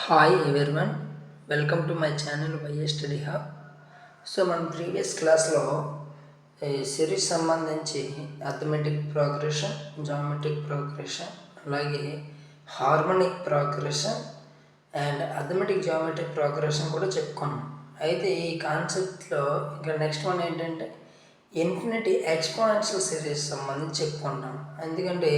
Hi everyone, welcome to my channel YA Study Hub. So మన previous క్లాస్లో series సంబంధించి arithmetic progression, geometric progression, అలాగే harmonic progression and arithmetic geometric progression కూడా చెప్పుకున్నాం. అయితే ఈ కాన్సెప్ట్లో ఇంకా నెక్స్ట్ వన్ ఏంటంటే ఇన్ఫినిటీ ఎక్స్పోనెన్షియల్ సిరీస్ సంబంధించి చెప్పుకుంటాం. ఎందుకంటే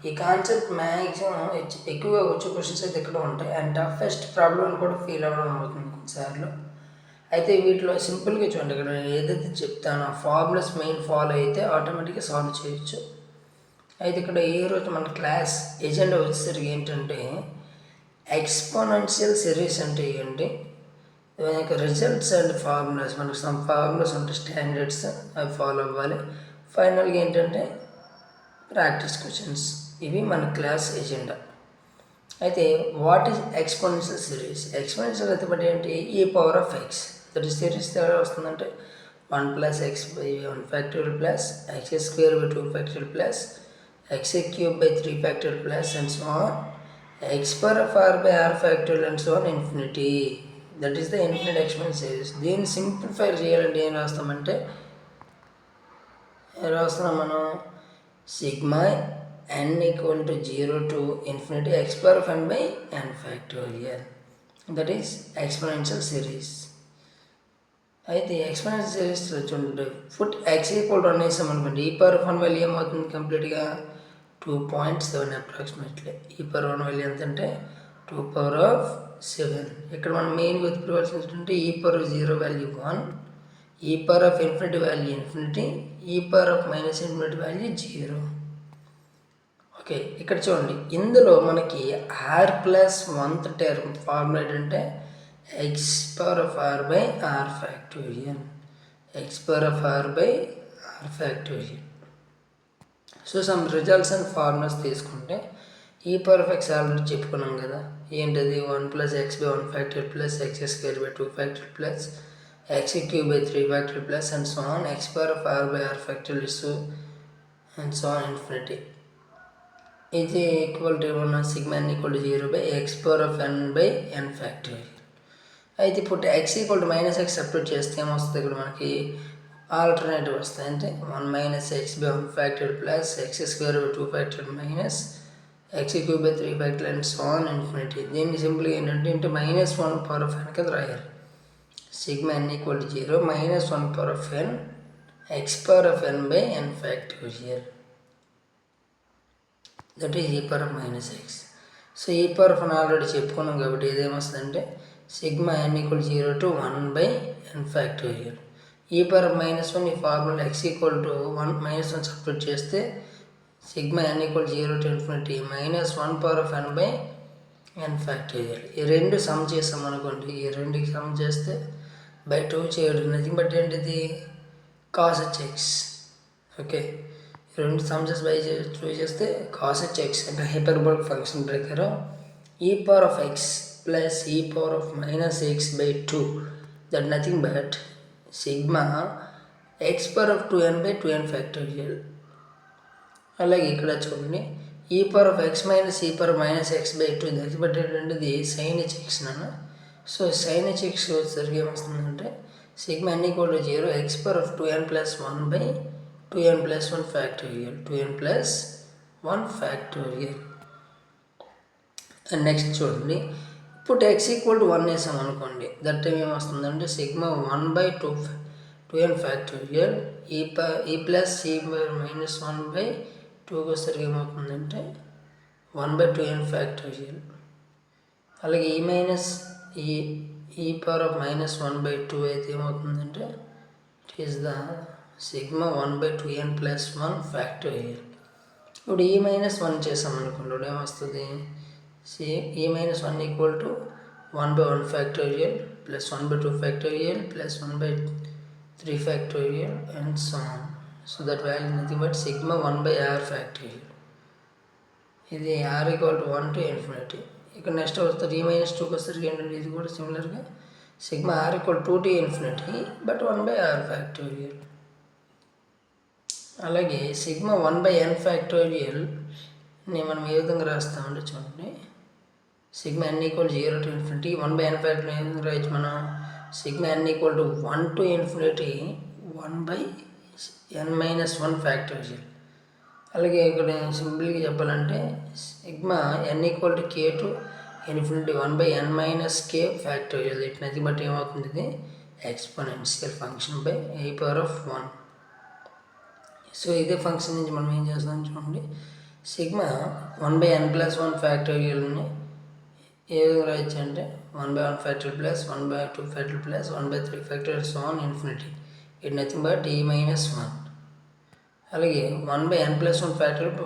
ఈ కాన్సెప్ట్ మ్యాక్సిమం ఎక్కువగా వచ్చే క్వశ్చన్స్ అయితే ఇక్కడ ఉంటాయి అండ్ టఫెస్ట్ ప్రాబ్లం కూడా ఫీల్ అవ్వడం అవుతుంది కొన్నిసార్లు. అయితే వీటిలో సింపుల్గా చూడండి, ఇక్కడ నేను ఏదైతే చెప్తానో ఫార్ములాస్ మెయిన్ ఫాలో అయితే ఆటోమేటిక్గా సాల్వ్ చేయొచ్చు. అయితే ఇక్కడ ఈ రోజు మన క్లాస్ ఎజెండా వచ్చేసరికి ఏంటంటే ఎక్స్పోనెన్షియల్ సిరీస్ అంటే ఏంటి, దాని రిజల్ట్స్ అండ్ ఫార్ములాస్, మనకు సమ్ ఫార్ములాస్ ఉంటాయి స్టాండర్డ్స్, అవి ఫాలో అవ్వాలి. ఫైనల్గా ఏంటంటే ప్రాక్టీస్ క్వశ్చన్స్. ఇవి మన క్లాస్ ఎజెండా. అయితే what is exponential series? Exponential అయితే బట్టి ఏంటి, ఈ power of X. That is series ఎలా వస్తుందంటే 1 + x / 1 factorial plus x² / 2 factorial plus x³ / 3 factorial plus and so on x⁴r factorial and so on infinity. That is the infinite exponential series. దీన్ని simplify చేయాలంటే ఏం రాస్తామంటే మనం sigma n = 0 to infinity x⁴n/n factorial. That is exponential series. అయితే exponential సిరీస్లో చూడండి, foot x = 1 వేసామనుకోండి, e⁴1 value ఏమవుతుంది కంప్లీట్గా 2.7 అప్రాక్సిమేట్లీ. e⁴1 వాల్యూ ఎంత అంటే 2⁴7. ఇక్కడ మనం మెయిన్ గుర్తుపెట్టుకోవాల్సింది ఏంటంటే e⁴0 value 1, e⁴∞ value infinity, e⁻∞ value 0. Okay, ఇక్కడ చూడండి, ఇందులో మనకి r+1th టర్మ్ ఫార్ములా ఏంటంటే x⁴r/r factorial. x⁴r/r factorial. So some results and formulas తీసుకుంటే e⁴x ఆల్రెడీ చెప్పుకున్నాం కదా, ఏంటది 1 + x / 1 factorial plus x² / 2 factorial plus x³ / 3 factorial plus and so on x⁴r/r factorial and so on infinity. ఇది equal to sigma n = 0 / x⁴n/n factorial. అయితే ఇప్పుడు x = -x substitute చేస్తే ఏమొస్తుంది, ఇక్కడ మనకి ఆల్టర్నేటివ్ వస్తాయి. అంటే 1 - x / 1 factorial plus x² / 2 factorial minus x³ / 3 factorial and so on infinity. దీన్ని సింపుల్గా ఏంటంటే ఇంటూ -1/n కింద రాయాలి. Sigma n = 0 - 1/n x⁴n/n factorial. That is e⁻−x. So e⁻1 already చెప్పుకున్నాం కాబట్టి ఇదేమొస్తుందంటే sigma n = 0 to 1/n factorial. e⁻−1 ఈ formula x = 1 substitute చేస్తే sigma n = 0 to infinity -1/n/n factorial. ఈ రెండు సమ్ చేసాం అనుకోండి, ఈ రెండుకి సమ్ చేస్తే బై 2 చేయడం నథింగ్ బట్ ఏంటిది cos h. ఓకే, రెండు సమ్స్ బై 2 చేస్తే cos h అంటే హైపర్బోలిక్ ఫంక్షన్ ప్రకారం e⁻x plus e⁻−x/2, that nothing but sigma x⁴2n/2n factorial. అలాగే ఇక్కడ చూడండి e⁻x - e⁻−x/2 దట్ బట్ ఏంటంటే sin hx నాన్న. సో sin hx వచ్చేసరికి ఏమొస్తుందంటే sigma n = 0 x⁴2n+1/2n+1 factorial, 2n+1 factorial. And next చూడండి, ఇప్పుడు x = 1 వేసాం అనుకోండి, దట్ టైం ఏమొస్తుందంటే సిగ్మా 1/2n ఫ్యాక్టోరియల్ e+e−1/2 వచ్చేసరికి ఏమవుతుందంటే 1/2n ఫ్యాక్టోరియల్. అలాగే e−1/2 అయితే ఏమవుతుందంటే it is the sigma 1/2n+1 factorial. ఇప్పుడు e−1 చేసాం అనుకోండి, ఇప్పుడు ఏమొస్తుంది e−1 = 1/1 factorial plus 1/2 factorial plus 1/3 factorial and so on. So that value nothing but sigma 1/r factorial. ఇది r = 1 to ఇన్ఫినిటీ. ఇక్కడ నెక్స్ట్ వస్తుంది e−2కి వచ్చేసరికి ఏంటంటే ఇది కూడా సిమిలర్గా sigma r = 2 to infinity but 1/r factorial. అలాగే సిగ్మా 1/n ఫ్యాక్టోరియల్ని మనం ఏ విధంగా రాస్తామంటే చూడండి, sigma n equal to 0 to infinity 1 by n factorial ఏం రాయొచ్చు మనం sigma n equal to 1 to infinity 1 by n minus 1 factorial. అలాగే ఇక్కడ సింపుల్గా చెప్పాలంటే sigma n equal to k to infinity 1 by n minus k factorial. It nothing but ఏమవుతుంది, ఇది exponential function by e power of 1. So ఇదే function నుంచి మనం ఏం చేస్తాం చూడండి, సిగ్మా 1 by n plus 1 ఫ్యాక్టోరియల్ని ఏ విధంగా రాయొచ్చు అంటే 1 by 1 factorial plus 1 by 2 factorial plus 1 by 3 factorial so on infinity. It nothing but e minus 1. అలాగే 1 by n plus 1 factorial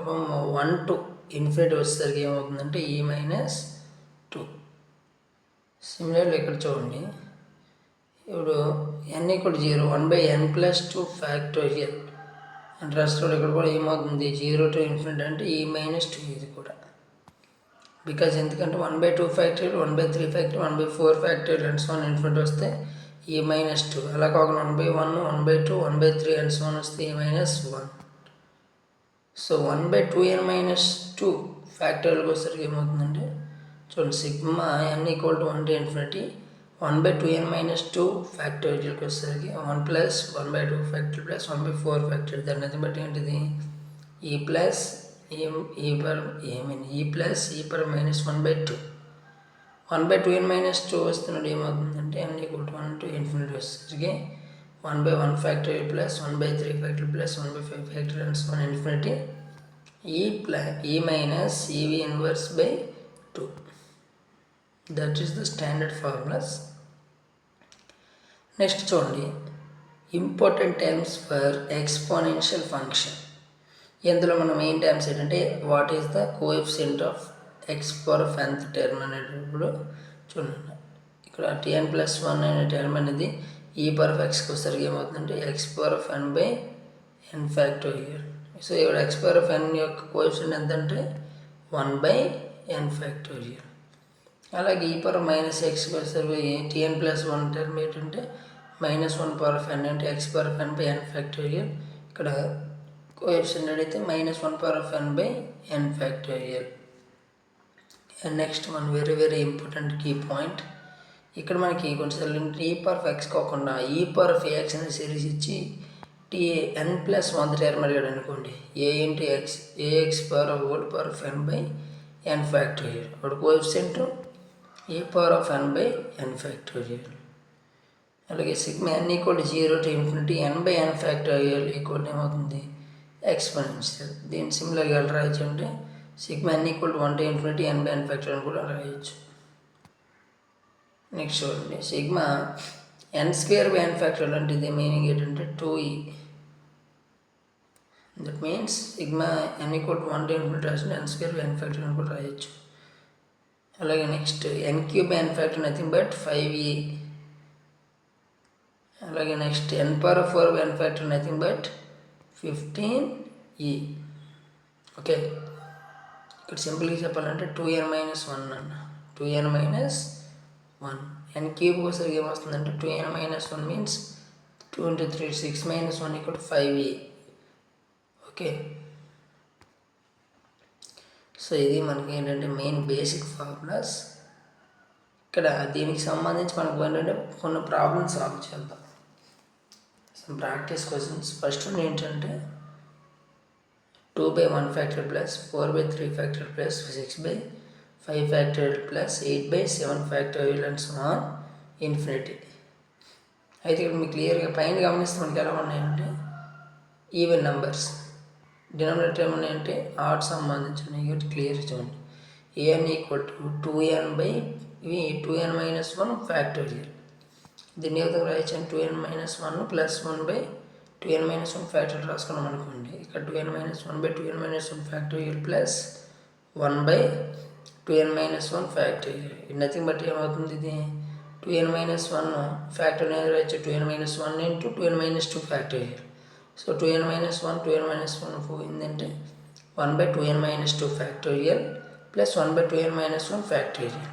1 to infinity వచ్చేసరికి ఏమవుతుందంటే e minus 2. సిమిలర్లీ ఇక్కడ చూడండి, ఇప్పుడు n equal to 0 1 by n plus 2 factorial and rest ఇక్కడ కూడా ఏమవుతుంది 0 to infinity అంటే e minus 2. ఇది కూడా బికాజ్ ఎందుకంటే 1 by 2 factorial 1 by 3 factorial 1 by 4 factorial and so on infinity వస్తే e minus 2. అలా కాకుండా 1 by 1 1 by 2 1 by 3 and so on వస్తే e minus 1. So 1 by 2n minus 2 ఫ్యాక్టోరియల్కి వచ్చేసరికి ఏమవుతుందంటే చూడండి, sigma n equal to 1 to infinity 1 by 2n minus 2 ఫ్యాక్టోరియల్కి వచ్చేసరికి 1 plus 1 by 2 factorial plus 1 by 4 factorial. దాన్ని అయితే బట్టి ఏంటిది e plus e plus e power minus 1 by 2. 1 by 2n minus 2 వస్తున్నప్పుడు ఏమవుతుందంటే n equal to 1 to infinity వచ్చేసరికి 1 by 1 factorial plus 1 by 3 factorial plus 1 by 5 factorial and so on infinity e minus ev inverse by 2. That is the standard formulas. Next చూడండి, important terms for exponential function. ఇందులో మనం main terms ఏంటంటే what is the coefficient of X power of nth term అనేటప్పుడు చూడండి, ఇక్కడ tn plus 1 అనే term అనేది e power of xకి వచ్చేసరికి ఏమవుతుందంటే x power of n by n factorial. So ఇక్కడ x power of n యొక్క కోఎఫిషియంట్ ఎంత అంటే 1 by n ఫ్యాక్టోరియల్. అలాగే e power minus xకి వచ్చేసరికి tn plus 1 టర్మ్ ఏంటంటే minus 1 power of n అంటే x power of n by n factorial. ఇక్కడ coefficient అయితే minus 1 power of n by n factorial. And next one very very important key point, ఇక్కడ మనకి కొంచెం e power of x కాకుండా e power of ax అనే series ఇచ్చి n plus 1 term అడిగాడు అనుకోండి, a into x ax power of whole power of n by n factorial. అప్పుడు coefficient e power of n by n factorial. అలాగే sigma n equal to 0 to infinity n by n factorial equal ఏమవుతుంది exponential. దీన్ని సిమిలర్గా ఎలా రాయొచ్చు అంటే sigma n equal to 1 to infinity n by n factorial కూడా రాయొచ్చు. నెక్స్ట్ చూడండి, sigma n square by n factorial అంటే ఇది మీనింగ్ ఏంటంటే 2e. That means sigma n equal to 1 to infinity రాసిన n square by n factorial కూడా రాయొచ్చు. అలాగే next n cube by n factorial nothing but 5e. అలాగే next n power 4 by n factorial nothing but 15e. Okay, ఇక్కడ సింపుల్గా చెప్పాలంటే 2n minus 1 అన్న 2n minus 1. n cube వచ్చేసరికి ఏమొస్తుందంటే 2n minus 1 means 2 into 3 6 minus 1 equal to 5e. Okay, so ఇది మనకి ఏంటంటే మెయిన్ బేసిక్ ఫార్ములాస్. ఇక్కడ దీనికి సంబంధించి మనకు ఏంటంటే కొన్ని ప్రాబ్లమ్స్ సాల్వ్ చేద్దాం. Some practice questions. ఫస్ట్ ఏంటంటే 2 by 1 factorial plus 4 by 3 factorial plus 6 by 5 factorial plus 8 by 7 factorial and so on infinity. అయితే ఇక్కడ మీకు క్లియర్గా పైన గమనిస్తే మనకి ఎలా ఉన్నాయంటే ఈవెన్ నెంబర్స్, డినామినేటర్ ఏమన్నాయంటే ఆర్ట్ సంబంధించినవి కాబట్టి క్లియర్ చూడండి. an equal to 2n by 2n minus 1 factorial. దీన్ని ఏ విధంగా రాయొచ్చు అంటే 2n minus 1 plus 1 by 2n minus 1 factorial రాసుకున్నాం అనుకోండి. ఇక్కడ 2n minus 1 by 2n minus 1 factorial plus 1 by 2n minus 1 factorial. ఇది నథింగ్ బట్ ఏమవుతుంది, ఇది 2n minus 1 ఫ్యాక్టోరియల్ రాయొచ్చు 2n minus 1 into 2n minus 2 factorial. So 2n minus 1 2n minus 1 పోయిందంటే 1 by 2n minus 2 factorial plus 1 by 2n minus 1 factorial.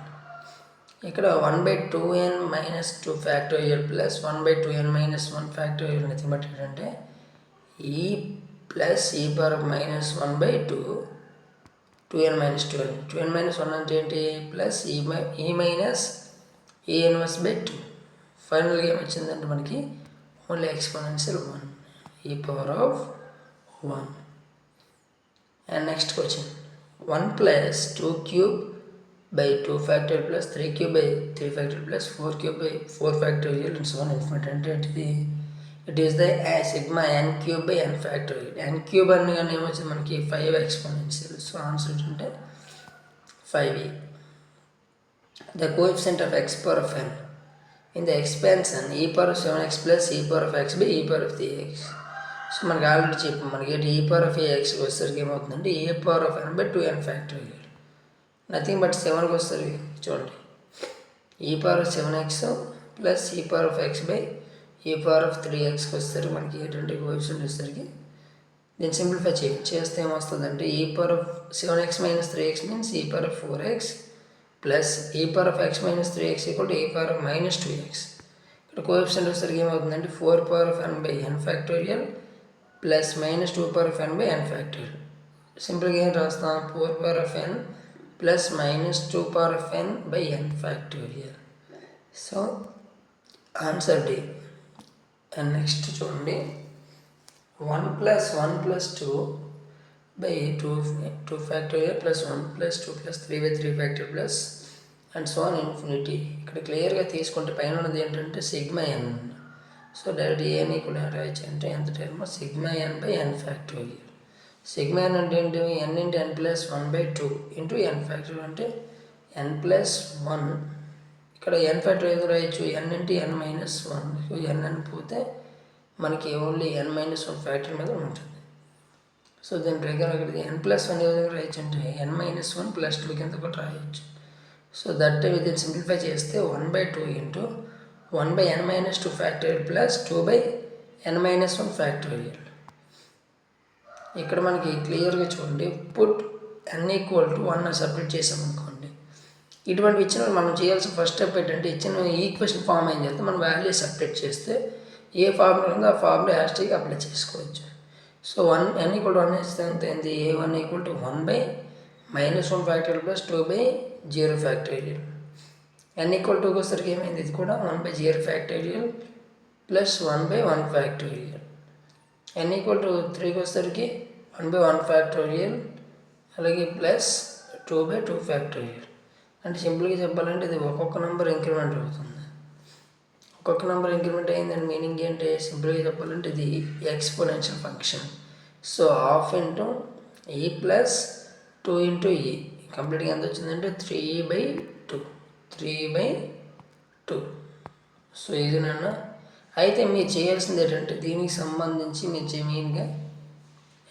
ఇక్కడ 1 by 2n minus 2 factorial plus 1 by 2n minus 1 factorial nothing but ఏంటంటే e plus e power minus 1 by 2 2n minus 12. 2n minus 1 అంటే ఏంటి? Plus ఈ minus ఈ inverse by 2. ఫైనల్గా ఏమొచ్చిందంటే మనకి only exponential 1, ఈ power of 1. And next question 1 plus 2 cube by 2 factorial plus 3 cube by 3 factorial plus 4 cube by 4 factorial and so on infinite. అంటే ఏంటిది? It is the sigma n cube by n factorial. n cube అని కానీ ఏమొచ్చింది మనకి 5 exponential. So answer ఏంటంటే 5e. The coefficient of x power of n in the expansion e power of 7x plus e power of x by e power of 3x. So మనకి already చెప్పాం, మనకి ఏంటి e power of ax వచ్చేసరికి ఏమవుతుందంటే e power of n by 2n factorial. Nothing but 7కి వస్తుంది చూడండి, e power of 7x plus e power of x by e power of 3xకి వస్తారు. మనకి ఏంటంటే కోఎఫిషియంట్ వచ్చేసరికి దీన్ని సింప్లిఫై చేస్తే ఏమొస్తుందంటే e power of 7x minus 3x means e power of 4x plus e power of x minus 3x equal to e power of minus 2x. ఇక్కడ coefficient వచ్చేసరికి ఏమవుతుందంటే 4 power of n by n factorial plus minus 2 power of n by n factorial. సింపుల్గా ఏం రాస్తాం? 4 power of n plus minus 2 power of n by n factorial. So answer D. And next చూడండి 1 plus 1 plus 2 by 2 factorial plus 1 plus 2 plus 3 by 3 factorial plus and so on infinity. ఇక్కడ క్లియర్గా తీసుకుంటే పైన ఉన్నది ఏంటంటే సిగ్మా n. సో డైరెక్ట్ ఏని కూడా రాయచ్చు అంటే ఎంత టైమో sigma n by n factorial. Sigma n అంటే ఏంటి? n into n plus 1 by 2 into n factorial అంటే n ప్లస్ 1. ఇక్కడ n ఫ్యాక్టోరియల్ ఎందుకు రాయొచ్చు? n into n minus 1. So n అని పోతే మనకి ఓన్లీ n మైనస్ 1 ఫ్యాక్టరీ మీద ఉంటుంది. సో దీని ప్రకారం ఇక్కడ n ప్లస్ 1 ఏ విధంగా రాయొచ్చు అంటే n మైనస్ 1 ప్లస్ 2 కింద కూడా రాయొచ్చు. సో దట్ దీన్ని సింప్లిఫై చేస్తే 1 by 2 into 1 by n minus 2 factorial plus 2 by n minus 1 factorial. ఇక్కడ మనకి క్లియర్గా చూడండి, put n equal to 1 separate చేసామనుకోండి. ఇటువంటి ఇచ్చిన మనం చేయాల్సిన ఫస్ట్ స్టెప్ ఏంటంటే ఇచ్చిన ఈక్వేషన్ ఫామ్ ఏం చేస్తే మనం వాల్యూ సపరేట్ చేస్తే ఏ ఫార్ములా ఉందో ఆ ఫార్ములా హ్యాష్ట్యాగ్ అప్లై చేసుకోవచ్చు. సో n ఈక్వల్ టు 1 ఇస్తే ఎంత అయింది? a1 equal to 1 by minus 1 factorial plus 2 by 0 factorial. n equal టూకి వచ్చేసరికి ఏమైంది? ఇది కూడా 1 by 0 factorial plus 1 by 1 factorial. n equal to 3కి వచ్చేసరికి 1 బై 1 ఫ్యాక్టోరియల్ అలాగే ప్లస్ 2 బై 2 ఫ్యాక్టోరియల్. అంటే సింపుల్గా చెప్పాలంటే ఇది ఒక్కొక్క నెంబర్ ఇంక్రిమెంట్ అవుతుంది. ఒక్కొక్క నెంబర్ ఇంక్రిమెంట్ అయిందని మీనింగ్ ఏంటి? సింపుల్గా చెప్పాలంటే ఇది exponential function. So half into ఈ ప్లస్ 2 ఇంటూ ఈ కంప్లీట్గా ఎంత వచ్చిందంటే 3 బై 2. 3 బై 2. సో ఇది నన్ను అయితే మీరు చేయాల్సింది ఏంటంటే దీనికి సంబంధించి మీరు మెయిన్గా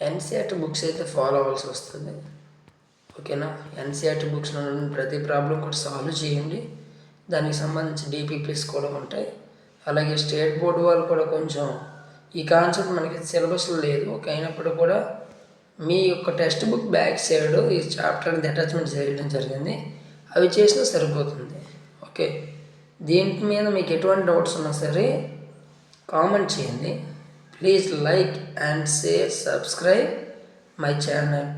ఎన్సీఆర్టీ బుక్స్ అయితే ఫాలో అవ్వాల్సి వస్తుంది. ఓకేనా? ఎన్సీఆర్టీ బుక్స్లో ప్రతి ప్రాబ్లం కూడా సాల్వ్ చేయండి. దానికి సంబంధించి డిపిపిస్ కూడా ఉంటాయి. అలాగే స్టేట్ బోర్డు వాళ్ళు కూడా కొంచెం ఈ కాన్సెప్ట్ మనకి సిలబస్లో లేదు, అయినప్పుడు కూడా మీ యొక్క టెక్స్ట్ బుక్ బ్యాక్ సైడ్ ఈ చాప్టర్ అనేది అటాచ్మెంట్ చేయడం జరిగింది, అవి చేసినా సరిపోతుంది. ఓకే, దీని మీద మీకు ఎటువంటి డౌట్స్ ఉన్నా సరే కామెంట్ చేయండి. Please like and share, subscribe my channel.